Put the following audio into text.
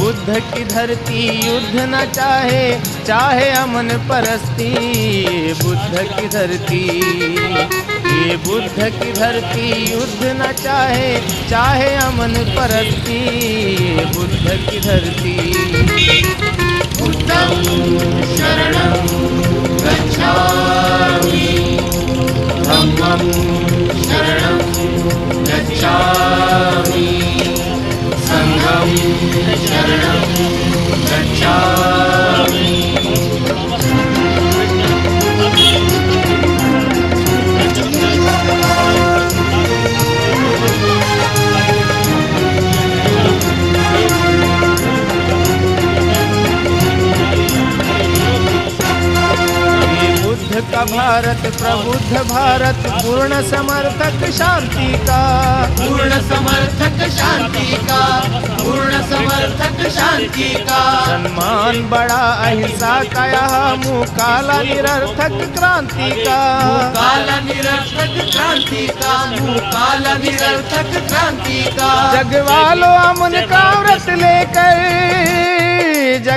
बुद्ध की धरती युद्ध न चाहे, चाहे अमन परस्ती। बुद्ध की धरती, ये बुद्ध की धरती युद्ध न चाहे, चाहे अमन परस्ती। ये बुद्ध की धरती। बुद्धं शरणं गच्छामि, धम्मं शरणं गच्छामि, संघं शरणं गच्छामि। बुद्ध का भारत प्रबुद्ध भारत, पूर्ण समर्थक शांति का। पूर्ण समर्थक शांति का, पूर्ण समर्थक शांति का। सम्मान बड़ा अहिंसा का, यहाँ मुँह काला निरर्थक क्रांति का। काला निरर्थक क्रांति का, मुँह काला निरर्थक क्रांति का। जग वालों अमन का व्रत लेकर, जग